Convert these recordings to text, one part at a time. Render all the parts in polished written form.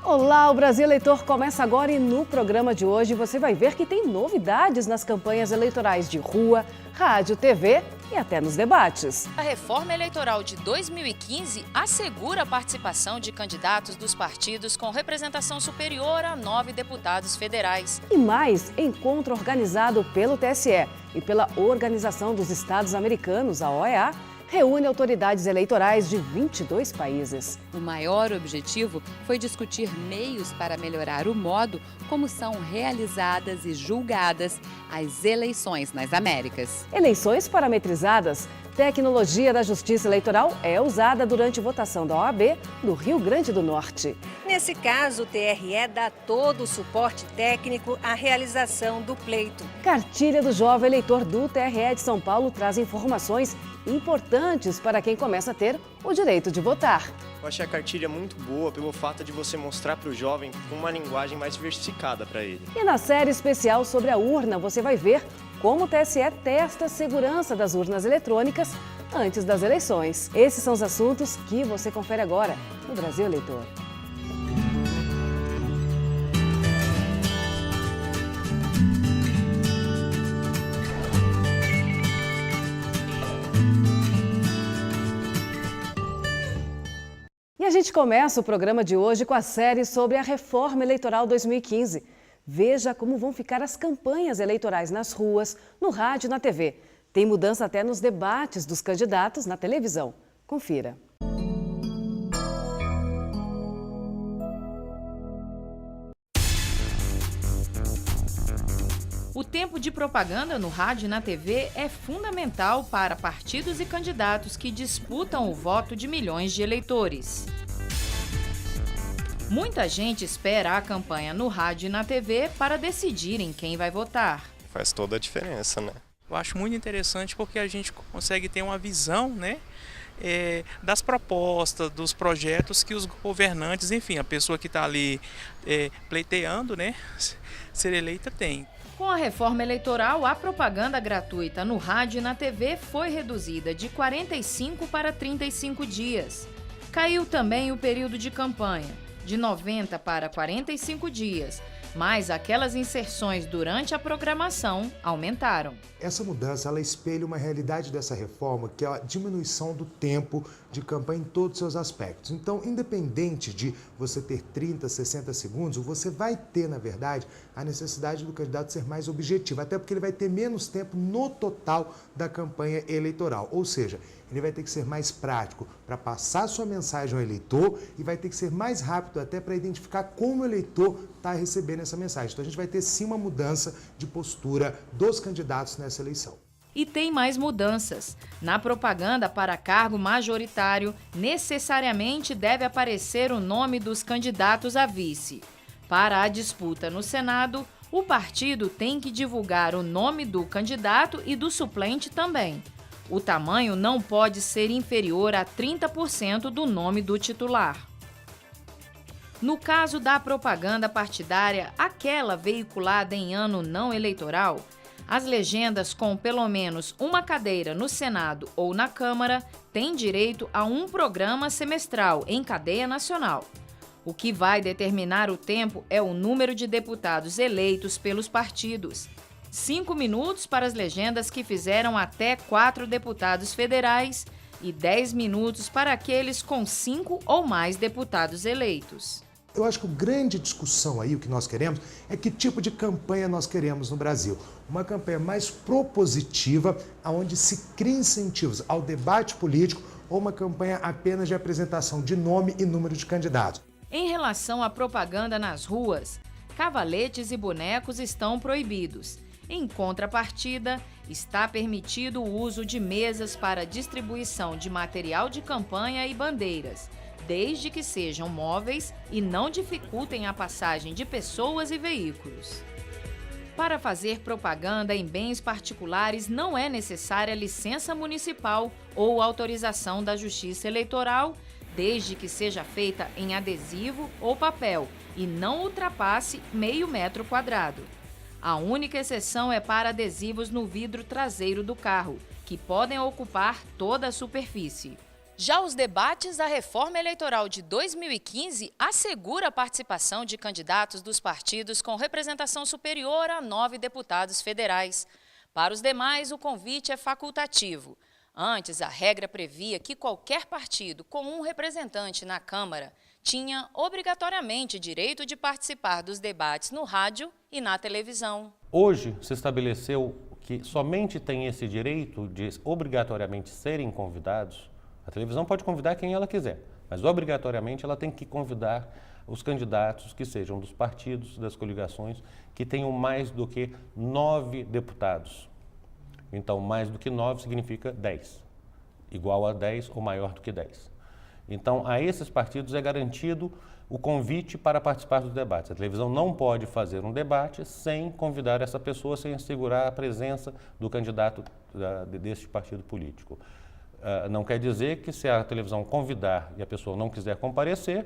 Olá, o Brasil Eleitor começa agora e no programa de hoje você vai ver que tem novidades nas campanhas eleitorais de rua, rádio, TV e até nos debates. A reforma eleitoral de 2015 assegura a participação de candidatos dos partidos com representação superior a 9 deputados federais. E mais, encontro organizado pelo TSE e pela Organização dos Estados Americanos, a OEA, reúne autoridades eleitorais de 22 países. O maior objetivo foi discutir meios para melhorar o modo como são realizadas e julgadas as eleições nas Américas. Eleições parametrizadas. Tecnologia da Justiça Eleitoral é usada durante votação da OAB no Rio Grande do Norte. Nesse caso, o TRE dá todo o suporte técnico à realização do pleito. Cartilha do Jovem Eleitor do TRE de São Paulo traz informações importantes para quem começa a ter o direito de votar. Eu achei a cartilha muito boa pelo fato de você mostrar para o jovem uma linguagem mais diversificada para ele. E na série especial sobre a urna, você vai ver como o TSE testa a segurança das urnas eletrônicas antes das eleições. Esses são os assuntos que você confere agora no Brasil Eleitor. E a gente começa o programa de hoje com a série sobre a Reforma Eleitoral 2015. Veja como vão ficar as campanhas eleitorais nas ruas, no rádio e na TV. Tem mudança até nos debates dos candidatos na televisão. Confira. O tempo de propaganda no rádio e na TV é fundamental para partidos e candidatos que disputam o voto de milhões de eleitores. Muita gente espera a campanha no rádio e na TV para decidirem quem vai votar. Faz toda a diferença, né? Eu acho muito interessante porque a gente consegue ter uma visão, né, das propostas, dos projetos que os governantes, enfim, a pessoa que está ali pleiteando, né, ser eleita tem. Com a reforma eleitoral, a propaganda gratuita no rádio e na TV foi reduzida de 45 para 35 dias. Caiu também o período de campanha, de 90 para 45 dias, mas aquelas inserções durante a programação aumentaram. Essa mudança, ela espelha uma realidade dessa reforma, que é a diminuição do tempo de campanha em todos os seus aspectos. Então, independente de você ter 30, 60 segundos, você vai ter, na verdade, a necessidade do candidato ser mais objetivo, até porque ele vai ter menos tempo no total da campanha eleitoral. Ou seja, ele vai ter que ser mais prático para passar sua mensagem ao eleitor e vai ter que ser mais rápido até para identificar como o eleitor está recebendo essa mensagem. Então, a gente vai ter sim uma mudança de postura dos candidatos nessa eleição. E tem mais mudanças. Na propaganda para cargo majoritário, necessariamente deve aparecer o nome dos candidatos a vice. Para a disputa no Senado, o partido tem que divulgar o nome do candidato e do suplente também. O tamanho não pode ser inferior a 30% do nome do titular. No caso da propaganda partidária, aquela veiculada em ano não eleitoral, as legendas com pelo menos uma cadeira no Senado ou na Câmara têm direito a um programa semestral em cadeia nacional. O que vai determinar o tempo é o número de deputados eleitos pelos partidos. 5 minutos para as legendas que fizeram até 4 deputados federais e 10 minutos para aqueles com 5 ou mais deputados eleitos. Eu acho que a grande discussão aí, o que nós queremos, é que tipo de campanha nós queremos no Brasil. Uma campanha mais propositiva, onde se cria incentivos ao debate político, ou uma campanha apenas de apresentação de nome e número de candidatos. Em relação à propaganda nas ruas, cavaletes e bonecos estão proibidos. Em contrapartida, está permitido o uso de mesas para distribuição de material de campanha e bandeiras, desde que sejam móveis e não dificultem a passagem de pessoas e veículos. Para fazer propaganda em bens particulares não é necessária licença municipal ou autorização da Justiça Eleitoral, desde que seja feita em adesivo ou papel e não ultrapasse meio metro quadrado. A única exceção é para adesivos no vidro traseiro do carro, que podem ocupar toda a superfície. Já os debates da reforma eleitoral de 2015 assegura a participação de candidatos dos partidos com representação superior a 9 deputados federais. Para os demais, o convite é facultativo. Antes, a regra previa que qualquer partido com um representante na Câmara tinha obrigatoriamente direito de participar dos debates no rádio e na televisão. Hoje se estabeleceu que somente tem esse direito de obrigatoriamente serem convidados. A televisão pode convidar quem ela quiser, mas obrigatoriamente ela tem que convidar os candidatos que sejam dos partidos, das coligações, que tenham mais do que 9 deputados. Então, mais do que 9 significa 10, igual a 10 ou maior do que 10. Então, a esses partidos é garantido o convite para participar dos debates. A televisão não pode fazer um debate sem convidar essa pessoa, sem assegurar a presença do candidato deste partido político. Não quer dizer que se a televisão convidar e a pessoa não quiser comparecer,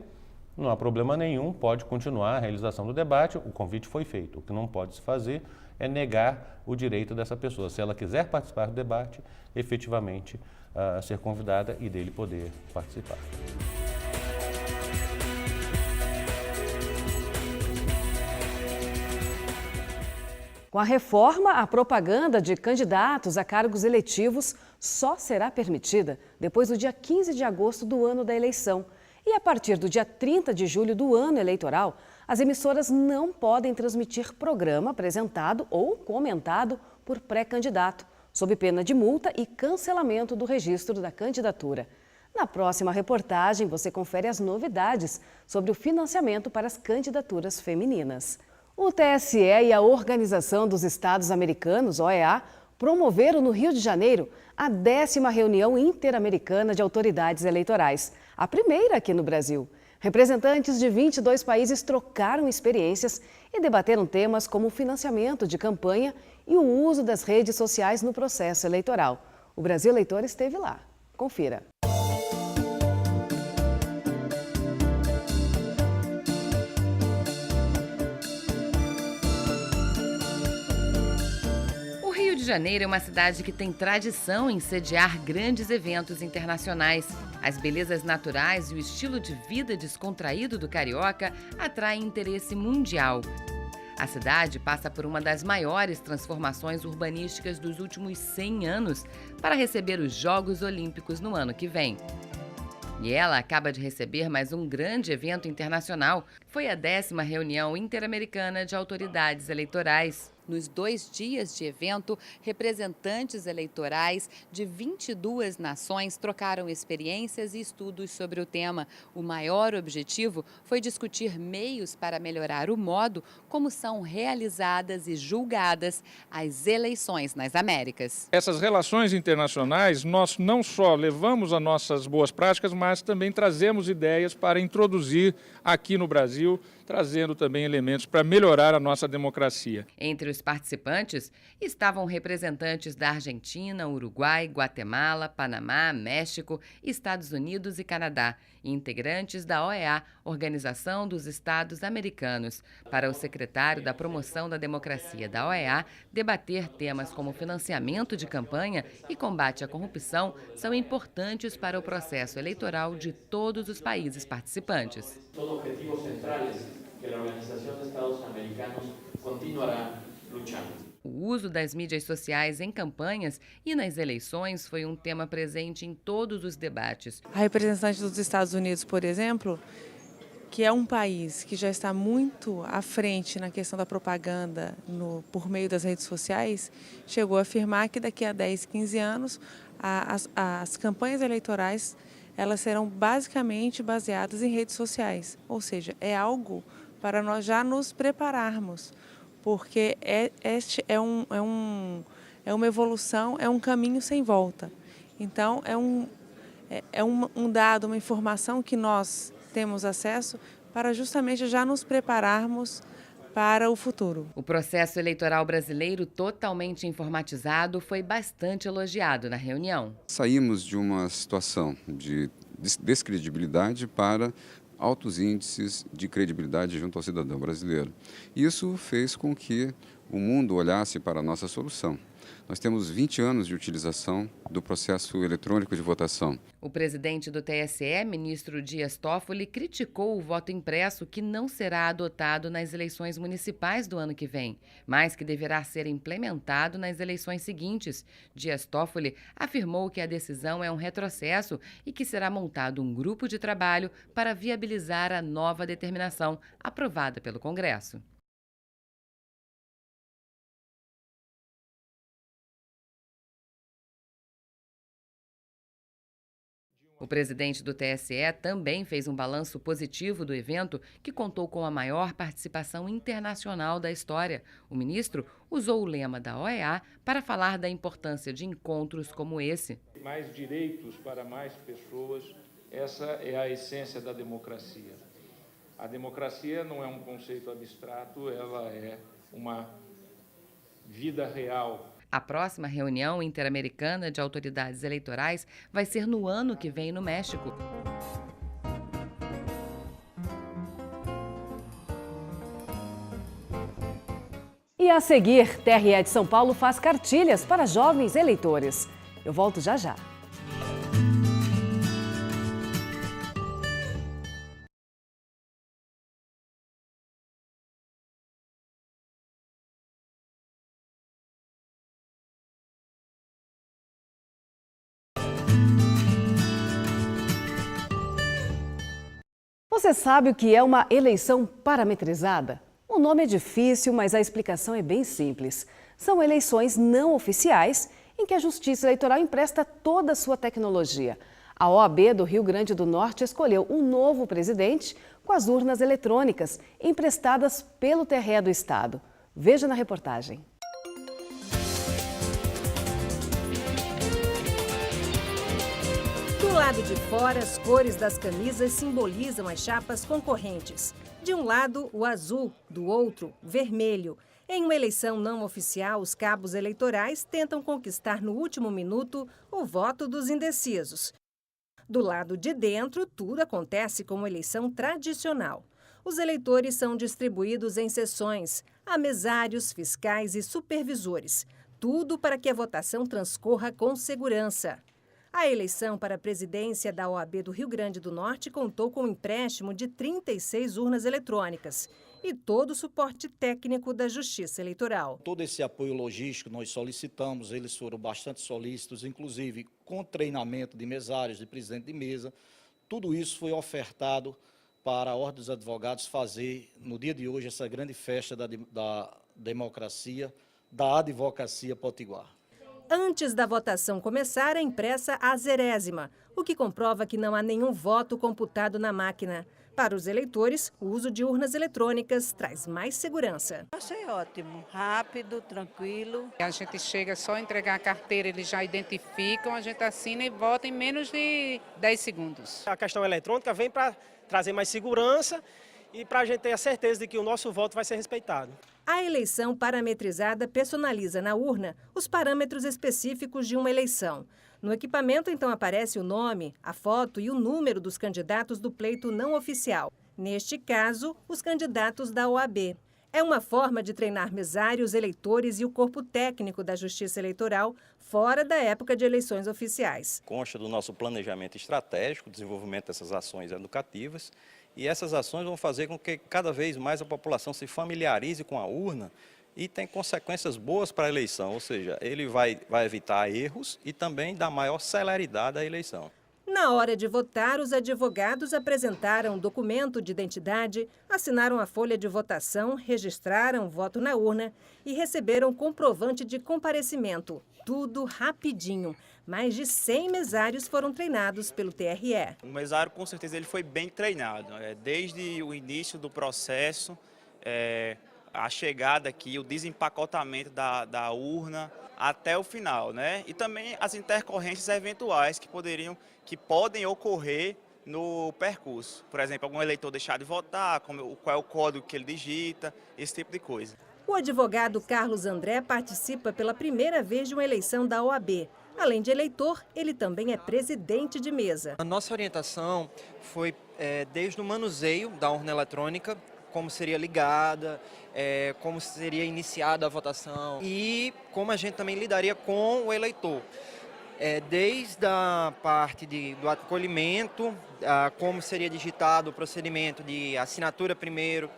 não há problema nenhum, pode continuar a realização do debate, o convite foi feito. O que não pode se fazer é negar o direito dessa pessoa. Se ela quiser participar do debate, efetivamente ser convidada e dele poder participar. Com a reforma, a propaganda de candidatos a cargos eletivos só será permitida depois do dia 15 de agosto do ano da eleição. E a partir do dia 30 de julho do ano eleitoral, as emissoras não podem transmitir programa apresentado ou comentado por pré-candidato, sob pena de multa e cancelamento do registro da candidatura. Na próxima reportagem, você confere as novidades sobre o financiamento para as candidaturas femininas. O TSE e a Organização dos Estados Americanos, OEA, promoveram no Rio de Janeiro a 10ª reunião interamericana de autoridades eleitorais, a primeira aqui no Brasil. Representantes de 22 países trocaram experiências e debateram temas como o financiamento de campanha e o uso das redes sociais no processo eleitoral. O Brasil Eleitor esteve lá. Confira. Rio de Janeiro é uma cidade que tem tradição em sediar grandes eventos internacionais. As belezas naturais e o estilo de vida descontraído do carioca atraem interesse mundial. A cidade passa por uma das maiores transformações urbanísticas dos últimos 100 anos para receber os Jogos Olímpicos no ano que vem. E ela acaba de receber mais um grande evento internacional. Foi a 10ª reunião interamericana de autoridades eleitorais. Nos 2 dias de evento, representantes eleitorais de 22 nações trocaram experiências e estudos sobre o tema. O maior objetivo foi discutir meios para melhorar o modo como são realizadas e julgadas as eleições nas Américas. Essas relações internacionais, nós não só levamos as nossas boas práticas, mas também trazemos ideias para introduzir aqui no Brasil, trazendo também elementos para melhorar a nossa democracia. Entre os participantes estavam representantes da Argentina, Uruguai, Guatemala, Panamá, México, Estados Unidos e Canadá, e integrantes da OEA, Organização dos Estados Americanos. Para o secretário da Promoção da Democracia da OEA, debater temas como financiamento de campanha e combate à corrupção são importantes para o processo eleitoral de todos os países participantes. São objetivos centrais que a Organização dos Estados Americanos continuará lutando. O uso das mídias sociais em campanhas e nas eleições foi um tema presente em todos os debates. A representante dos Estados Unidos, por exemplo, que é um país que já está muito à frente na questão da propaganda por meio das redes sociais, chegou a afirmar que daqui a 10, 15 anos as campanhas eleitorais elas serão basicamente baseadas em redes sociais, ou seja, é algo para nós já nos prepararmos, porque este é uma evolução, é um caminho sem volta. Então, é um dado, uma informação que nós temos acesso para justamente já nos prepararmos para o futuro. O processo eleitoral brasileiro totalmente informatizado foi bastante elogiado na reunião. Saímos de uma situação de descredibilidade para altos índices de credibilidade junto ao cidadão brasileiro. Isso fez com que o mundo olhasse para a nossa solução. nós temos 20 anos de utilização do processo eletrônico de votação. O presidente do TSE, ministro Dias Toffoli, criticou o voto impresso que não será adotado nas eleições municipais do ano que vem, mas que deverá ser implementado nas eleições seguintes. Dias Toffoli afirmou que a decisão é um retrocesso e que será montado um grupo de trabalho para viabilizar a nova determinação aprovada pelo Congresso. O presidente do TSE também fez um balanço positivo do evento, que contou com a maior participação internacional da história. O ministro usou o lema da OEA para falar da importância de encontros como esse. Mais direitos para mais pessoas, essa é a essência da democracia. A democracia não é um conceito abstrato, ela é uma vida real. A próxima reunião interamericana de autoridades eleitorais vai ser no ano que vem no México. E a seguir, TRE de São Paulo faz cartilhas para jovens eleitores. Eu volto já já. Você sabe o que é uma eleição parametrizada? O nome é difícil, mas a explicação é bem simples. São eleições não oficiais em que a Justiça Eleitoral empresta toda a sua tecnologia. A OAB do Rio Grande do Norte escolheu um novo presidente com as urnas eletrônicas emprestadas pelo TRE do Estado. Veja na reportagem. Do lado de fora, as cores das camisas simbolizam as chapas concorrentes. De um lado, o azul, do outro, vermelho. Em uma eleição não oficial, os cabos eleitorais tentam conquistar no último minuto o voto dos indecisos. Do lado de dentro, tudo acontece como eleição tradicional. Os eleitores são distribuídos em seções, há mesários, fiscais e supervisores. Tudo para que a votação transcorra com segurança. A eleição para a presidência da OAB do Rio Grande do Norte contou com um empréstimo de 36 urnas eletrônicas e todo o suporte técnico da Justiça Eleitoral. Todo esse apoio logístico nós solicitamos, eles foram bastante solícitos, inclusive com treinamento de mesários, de presidente de mesa. Tudo isso foi ofertado para a Ordem dos Advogados fazer, no dia de hoje, essa grande festa da democracia, da advocacia potiguar. Antes da votação começar, é impressa a 0ª, o que comprova que não há nenhum voto computado na máquina. Para os eleitores, o uso de urnas eletrônicas traz mais segurança. Achei ótimo, rápido, tranquilo. A gente chega só a entregar a carteira, eles já identificam, a gente assina e vota em menos de 10 segundos. A questão eletrônica vem para trazer mais segurança e para a gente ter a certeza de que o nosso voto vai ser respeitado. A eleição parametrizada personaliza na urna os parâmetros específicos de uma eleição. No equipamento, então, aparece o nome, a foto e o número dos candidatos do pleito não oficial. Neste caso, os candidatos da OAB. É uma forma de treinar mesários, eleitores e o corpo técnico da Justiça Eleitoral fora da época de eleições oficiais. Consta do nosso planejamento estratégico, desenvolvimento dessas ações educativas, e essas ações vão fazer com que cada vez mais a população se familiarize com a urna e tenha consequências boas para a eleição, ou seja, ele vai evitar erros e também dar maior celeridade à eleição. Na hora de votar, os advogados apresentaram um documento de identidade, assinaram a folha de votação, registraram o voto na urna e receberam comprovante de comparecimento. Tudo rapidinho. Mais de 100 mesários foram treinados pelo TRE. O mesário, com certeza, ele foi bem treinado. Desde o início do processo, a chegada aqui, o desempacotamento da urna até o final, né? E também as intercorrências eventuais que podem ocorrer no percurso. Por exemplo, algum eleitor deixar de votar, qual é o código que ele digita, esse tipo de coisa. O advogado Carlos André participa pela primeira vez de uma eleição da OAB. Além de eleitor, ele também é presidente de mesa. A nossa orientação foi desde o manuseio da urna eletrônica, como seria ligada, como seria iniciada a votação e como a gente também lidaria com o eleitor. Desde a parte do acolhimento, como seria digitado o procedimento de assinatura primeiro,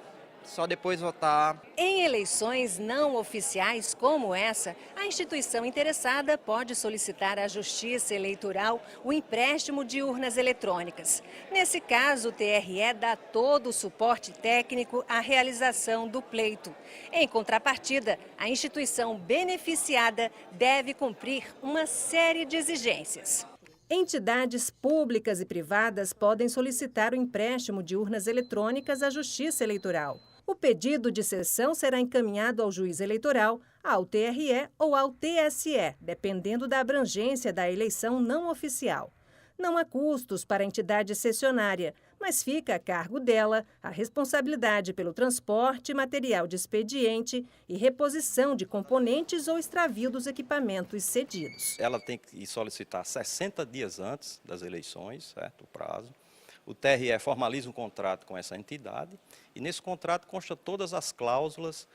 só depois votar. Em eleições não oficiais como essa, a instituição interessada pode solicitar à Justiça Eleitoral o empréstimo de urnas eletrônicas. Nesse caso, o TRE dá todo o suporte técnico à realização do pleito. Em contrapartida, a instituição beneficiada deve cumprir uma série de exigências. Entidades públicas e privadas podem solicitar o empréstimo de urnas eletrônicas à Justiça Eleitoral. O pedido de cessão será encaminhado ao juiz eleitoral, ao TRE ou ao TSE, dependendo da abrangência da eleição não oficial. Não há custos para a entidade cessionária, mas fica a cargo dela a responsabilidade pelo transporte, material de expediente e reposição de componentes ou extravio dos equipamentos cedidos. Ela tem que solicitar 60 dias antes das eleições, certo? O prazo. O TRE formaliza um contrato com essa entidade e nesse contrato consta todas as cláusulas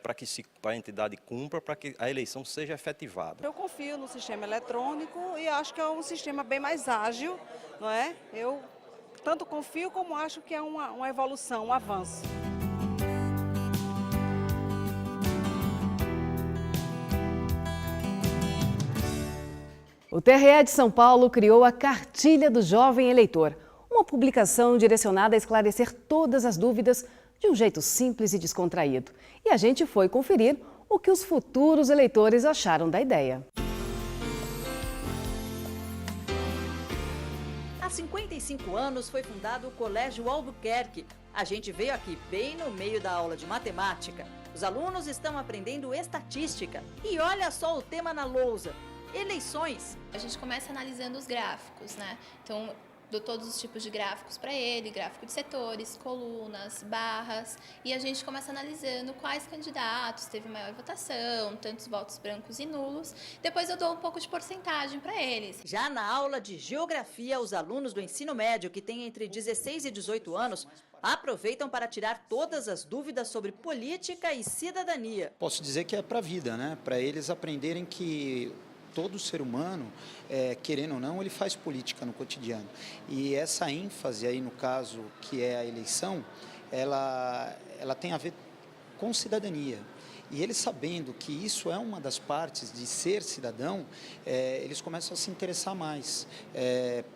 para que a entidade cumpra, para que a eleição seja efetivada. Eu confio no sistema eletrônico e acho que é um sistema bem mais ágil, não é? Eu tanto confio como acho que é uma evolução, um avanço. O TRE de São Paulo criou a Cartilha do Jovem Eleitor, uma publicação direcionada a esclarecer todas as dúvidas de um jeito simples e descontraído. E a gente foi conferir o que os futuros eleitores acharam da ideia. Há 55 anos foi fundado o Colégio Albuquerque. A gente veio aqui bem no meio da aula de matemática. Os alunos estão aprendendo estatística. E olha só o tema na lousa: eleições. A gente começa analisando os gráficos, né? Então, dou todos os tipos de gráficos para ele, gráfico de setores, colunas, barras, e a gente começa analisando quais candidatos teve maior votação, tantos votos brancos e nulos. Depois eu dou um pouco de porcentagem para eles. Já na aula de geografia, os alunos do ensino médio, que têm entre 16 e 18 anos, aproveitam para tirar todas as dúvidas sobre política e cidadania. Posso dizer que é para a vida, né? Para eles aprenderem que todo ser humano, querendo ou não, ele faz política no cotidiano. E essa ênfase aí, no caso, que é a eleição, ela tem a ver com cidadania. E eles sabendo que isso é uma das partes de ser cidadão, eles começam a se interessar mais,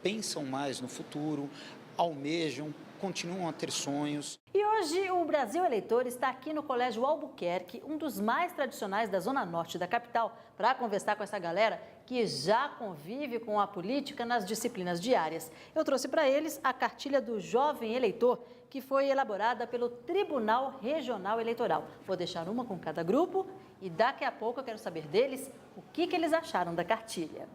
pensam mais no futuro, almejam, continuam a ter sonhos. E hoje o Brasil Eleitor está aqui no Colégio Albuquerque, um dos mais tradicionais da zona norte da capital, para conversar com essa galera que já convive com a política nas disciplinas diárias. Eu trouxe para eles a Cartilha do Jovem Eleitor, que foi elaborada pelo Tribunal Regional Eleitoral. Vou deixar uma com cada grupo e daqui a pouco eu quero saber deles o que eles acharam da cartilha.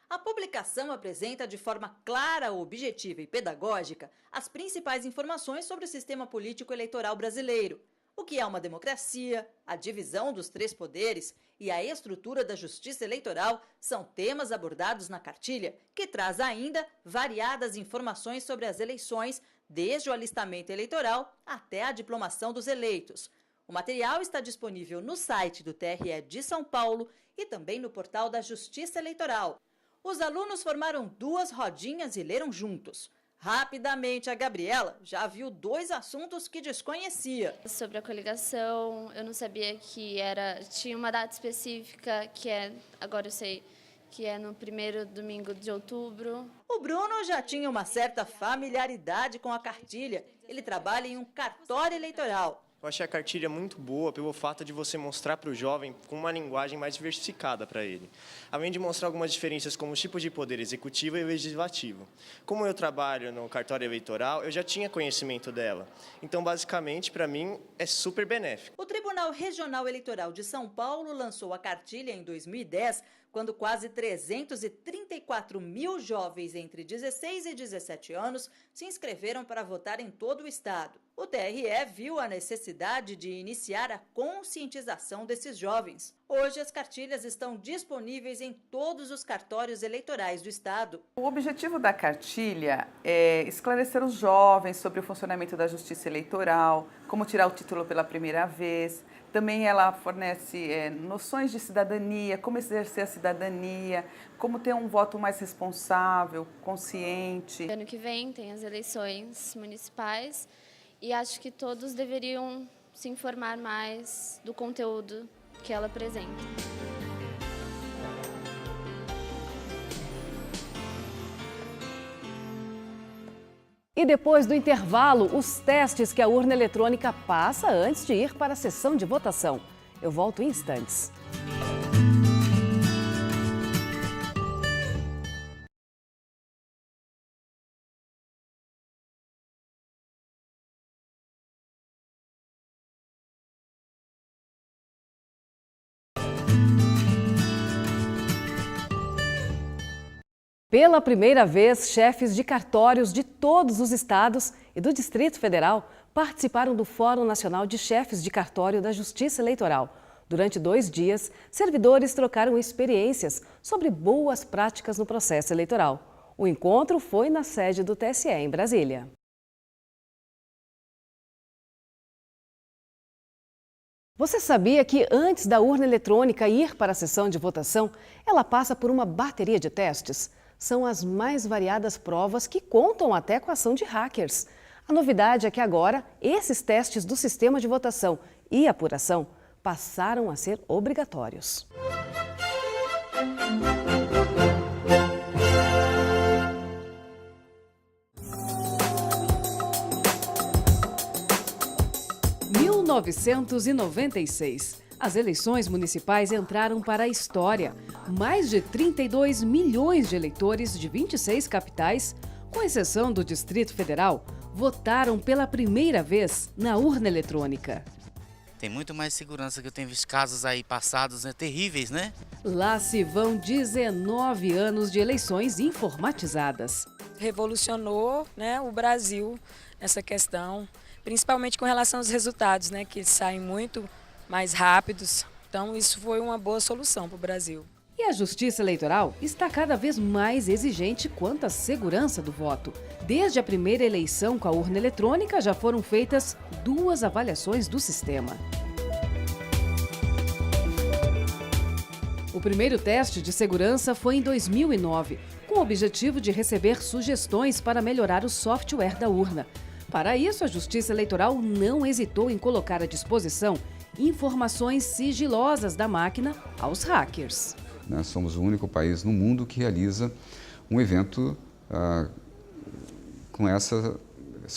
A publicação apresenta de forma clara, objetiva e pedagógica as principais informações sobre o sistema político eleitoral brasileiro, o que é uma democracia, a divisão dos 3 poderes e a estrutura da justiça eleitoral são temas abordados na cartilha, que traz ainda variadas informações sobre as eleições, desde o alistamento eleitoral até a diplomação dos eleitos. O material está disponível no site do TRE de São Paulo e também no portal da Justiça Eleitoral. Os alunos formaram 2 rodinhas e leram juntos. Rapidamente, a Gabriela já viu 2 assuntos que desconhecia. Sobre a coligação, eu não sabia que tinha uma data específica, agora eu sei, que é no 1º domingo de outubro. O Bruno já tinha uma certa familiaridade com a cartilha. Ele trabalha em um cartório eleitoral. Eu achei a cartilha muito boa pelo fato de você mostrar para o jovem com uma linguagem mais diversificada para ele. Além de mostrar algumas diferenças como os tipos de poder executivo e legislativo. Como eu trabalho no cartório eleitoral, eu já tinha conhecimento dela. Então, basicamente, para mim, é super benéfico. O Tribunal Regional Eleitoral de São Paulo lançou a cartilha em 2010 quando quase 334 mil jovens entre 16 e 17 anos se inscreveram para votar em todo o estado. O TRE viu a necessidade de iniciar a conscientização desses jovens. Hoje, as cartilhas estão disponíveis em todos os cartórios eleitorais do estado. O objetivo da cartilha é esclarecer os jovens sobre o funcionamento da justiça eleitoral, como tirar o título pela primeira vez. Também ela fornece noções de cidadania, como exercer a cidadania, como ter um voto mais responsável, consciente. Ano que vem tem as eleições municipais e acho que todos deveriam se informar mais do conteúdo que ela apresenta. E depois do intervalo, os testes que a urna eletrônica passa antes de ir para a sessão de votação. Eu volto em instantes. Pela primeira vez, chefes de cartórios de todos os estados e do Distrito Federal participaram do Fórum Nacional de Chefes de Cartório da Justiça Eleitoral. Durante 2 dias, servidores trocaram experiências sobre boas práticas no processo eleitoral. O encontro foi na sede do TSE, em Brasília. Você sabia que antes da urna eletrônica ir para a sessão de votação, ela passa por uma bateria de testes? São as mais variadas provas que contam até com a ação de hackers. A novidade é que agora, esses testes do sistema de votação e apuração passaram a ser obrigatórios. Em 1996. As eleições municipais entraram para a história. Mais de 32 milhões de eleitores de 26 capitais, com exceção do Distrito Federal, votaram pela primeira vez na urna eletrônica. Tem muito mais segurança, que eu tenho visto casos aí passados, terríveis, né? Lá se vão 19 anos de eleições informatizadas. Revolucionou, o Brasil nessa questão, principalmente com relação aos resultados, que saem muito mais rápidos. Então, isso foi uma boa solução para o Brasil. E a Justiça Eleitoral está cada vez mais exigente quanto à segurança do voto. Desde a primeira eleição com a urna eletrônica, já foram feitas 2 avaliações do sistema. O primeiro teste de segurança foi em 2009, com o objetivo de receber sugestões para melhorar o software da urna. Para isso, a Justiça Eleitoral não hesitou em colocar à disposição informações sigilosas da máquina aos hackers. Nós somos o único país no mundo que realiza um evento com essas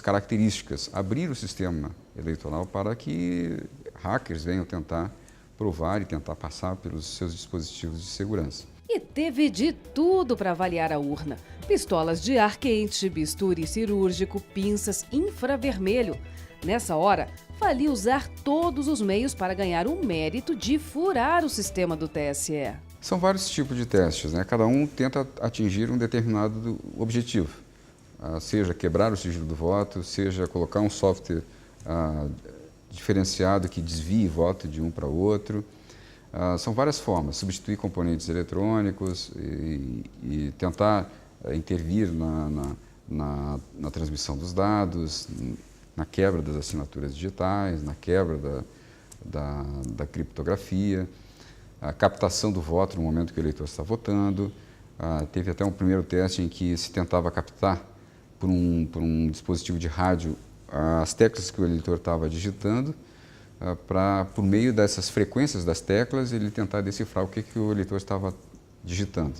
características. Abrir o sistema eleitoral para que hackers venham tentar provar e tentar passar pelos seus dispositivos de segurança. E teve de tudo para avaliar a urna. Pistolas de ar quente, bisturi cirúrgico, pinças infravermelho. Nessa hora, valia usar todos os meios para ganhar o mérito de furar o sistema do TSE. São vários tipos de testes, Cada um tenta atingir um determinado objetivo. Seja quebrar o sigilo do voto, seja colocar um software diferenciado que desvie voto de um para outro. São várias formas, substituir componentes eletrônicos e tentar intervir na transmissão dos dados, na quebra das assinaturas digitais, na quebra da criptografia, a captação do voto no momento que o eleitor está votando. Teve até um primeiro teste em que se tentava captar por um dispositivo de rádio as teclas que o eleitor estava digitando, por meio dessas frequências das teclas, ele tentar decifrar o que o eleitor estava digitando.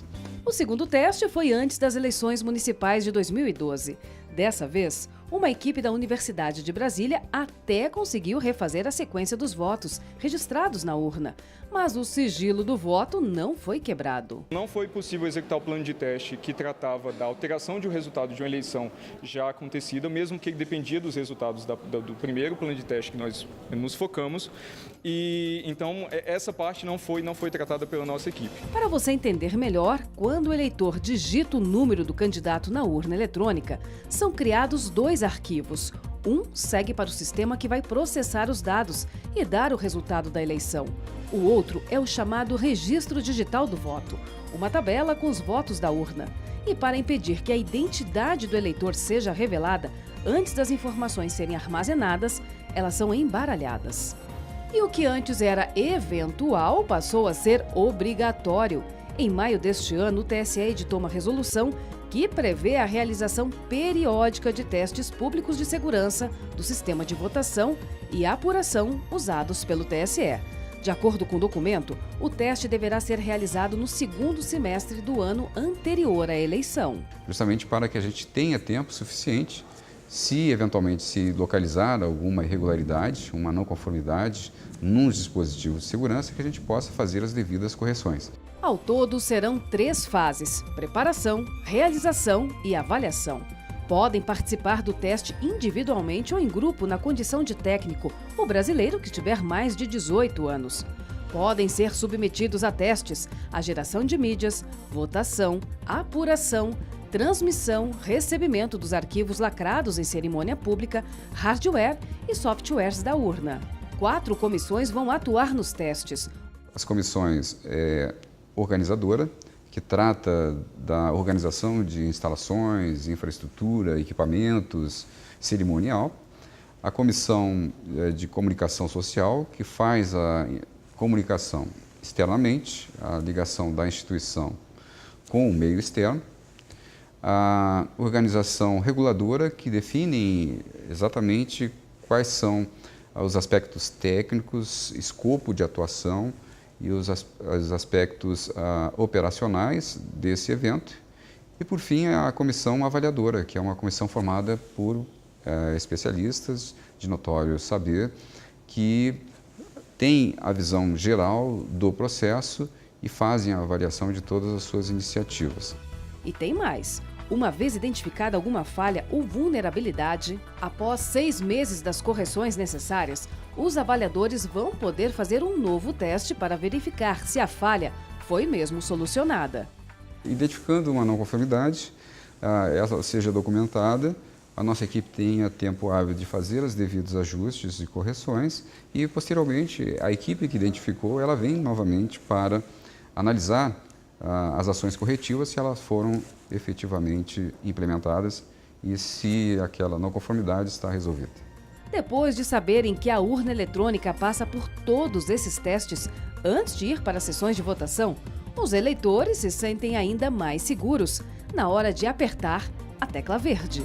O segundo teste foi antes das eleições municipais de 2012. Dessa vez, Uma equipe da Universidade de Brasília até conseguiu refazer a sequência dos votos registrados na urna. Mas o sigilo do voto não foi quebrado. Não foi possível executar o plano de teste que tratava da alteração de um resultado de uma eleição já acontecida, mesmo que dependia dos resultados do primeiro plano de teste que nós nos focamos. E então essa parte não foi tratada pela nossa equipe. Para você entender melhor, quando o eleitor digita o número do candidato na urna eletrônica, são criados 2 arquivos. Um segue para o sistema que vai processar os dados e dar o resultado da eleição. O outro é o chamado registro digital do voto, uma tabela com os votos da urna. E para impedir que a identidade do eleitor seja revelada antes das informações serem armazenadas, elas são embaralhadas. E o que antes era eventual passou a ser obrigatório. Em maio deste ano, o TSE editou uma resolução que prevê a realização periódica de testes públicos de segurança do sistema de votação e apuração usados pelo TSE. De acordo com o documento, o teste deverá ser realizado no 2º semestre do ano anterior à eleição. Justamente para que a gente tenha tempo suficiente, se eventualmente se localizar alguma irregularidade, uma não conformidade nos dispositivos de segurança, que a gente possa fazer as devidas correções. Ao todo, serão 3 fases: preparação, realização e avaliação. Podem participar do teste individualmente ou em grupo na condição de técnico, o brasileiro que tiver mais de 18 anos. Podem ser submetidos a testes: a geração de mídias, votação, apuração, transmissão, recebimento dos arquivos lacrados em cerimônia pública, hardware e softwares da urna. 4 comissões vão atuar nos testes. As comissões organizadora, que trata da organização de instalações, infraestrutura, equipamentos, cerimonial. A comissão de comunicação social, que faz a comunicação externamente, a ligação da instituição com o meio externo. A organização reguladora, que define exatamente quais são os aspectos técnicos, escopo de atuação e os aspectos operacionais desse evento. E, por fim, a comissão avaliadora, que é uma comissão formada por especialistas de notório saber, que tem a visão geral do processo e fazem a avaliação de todas as suas iniciativas. E tem mais. Uma vez identificada alguma falha ou vulnerabilidade, após 6 meses das correções necessárias, os avaliadores vão poder fazer um novo teste para verificar se a falha foi mesmo solucionada. Identificando uma não conformidade, ela seja documentada, a nossa equipe tenha tempo hábil de fazer os devidos ajustes e correções e, posteriormente, a equipe que identificou, ela vem novamente para analisar as ações corretivas, se elas foram efetivamente implementadas e se aquela não conformidade está resolvida. Depois de saberem que a urna eletrônica passa por todos esses testes antes de ir para as sessões de votação, os eleitores se sentem ainda mais seguros na hora de apertar a tecla verde.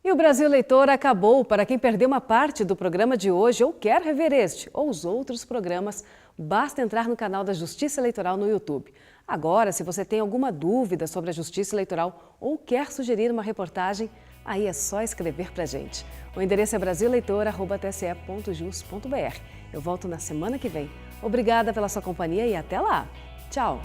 E o Brasil Eleitor acabou. Para quem perdeu uma parte do programa de hoje ou quer rever este ou os outros programas, basta entrar no canal da Justiça Eleitoral no YouTube. Agora, se você tem alguma dúvida sobre a Justiça Eleitoral ou quer sugerir uma reportagem, aí é só escrever pra gente. O endereço é brasileitor@tse.jus.br. Eu volto na semana que vem. Obrigada pela sua companhia e até lá. Tchau!